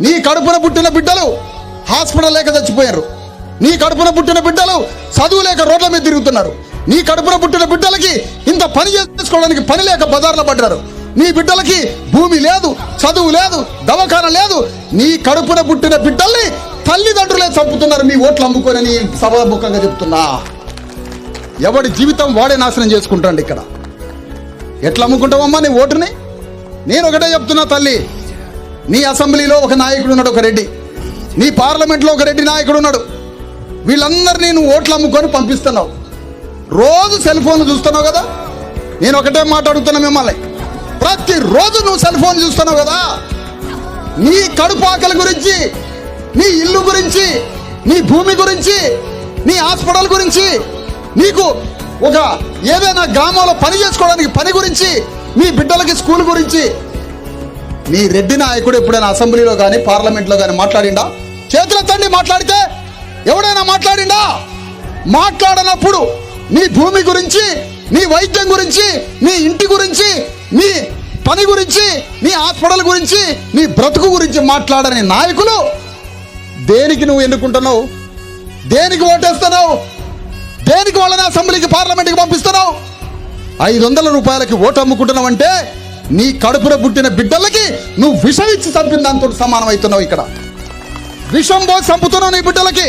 నీ కడుపున పుట్టిన బిడ్డలు హాస్పిటల్ లేక చచ్చిపోయారు. నీ కడుపున పుట్టిన బిడ్డలు చదువు లేక రోడ్ల మీద తిరుగుతున్నారు. నీ కడుపున పుట్టిన బిడ్డలకి ఇంత పని చేసుకోవడానికి పని లేక బజార్లో పడ్డారు. నీ బిడ్డలకి భూమి లేదు, చదువు లేదు, దవాఖాన లేదు. నీ కడుపున పుట్టిన బిడ్డల్ని తల్లిదండ్రులే చంపుతున్నారు మీ ఓట్లు అమ్ముకొని. నీ సభాముఖంగా చెప్తున్నా, ఎవడి జీవితం వాడే నాశనం చేసుకుంటాడు. ఇక్కడ ఎట్లా అమ్ముకుంటావమ్మా నీ ఓటుని? నేను ఒకటే చెప్తున్నా తల్లి, నీ అసెంబ్లీలో ఒక నాయకుడు ఉన్నాడు, ఒక రెడ్డి. నీ పార్లమెంట్లో ఒక రెడ్డి నాయకుడు ఉన్నాడు. వీళ్ళందరినీ నువ్వు ఓట్లు అమ్ముకొని పంపిస్తున్నావు. రోజు సెల్ ఫోన్ చూస్తున్నావు కదా. నేను ఒకటే మాట అడుగుతున్నా మిమ్మల్ని, ప్రతిరోజు నువ్వు సెల్ ఫోన్ చూస్తున్నావు కదా. నీ కడుపు ఆకలి గురించి, నీ ఇల్లు గురించి, నీ భూమి గురించి, నీ హాస్పిటల్ గురించి, నీకు ఒక ఏదైనా గ్రామంలో పని చేసుకోవడానికి పని గురించి, మీ బిడ్డలకి స్కూల్ గురించి నీ రెడ్డి నాయకుడు ఎప్పుడైనా అసెంబ్లీలో కానీ పార్లమెంట్లో కానీ మాట్లాడిండా? చేతులెత్తండి. మాట్లాడితే ఎవడైనా మాట్లాడిండా? మాట్లాడనప్పుడు నీ భూమి గురించి, నీ వైద్యం గురించి, నీ ఇంటి గురించి, నీ పని గురించి, నీ హాస్పిటల్ గురించి, నీ బ్రతుకు గురించి మాట్లాడని నాయకులు దేనికి నువ్వు ఎన్నుకుంటున్నావు? దేనికి ఓటేస్తున్నావు? దేనికి వాళ్ళని అసెంబ్లీకి పార్లమెంట్కి పంపిస్తున్నావు? 500 రూపాయలకి ఓటు అమ్ముకుంటున్నావు అంటే నీ కడుపున పుట్టిన బిడ్డలకి నువ్వు విషం ఇచ్చి చంపిన దాంతో సమానం అవుతున్నావు. ఇక్కడ విషం పోసి చంపుతున్నావు నీ బిడ్డలకి.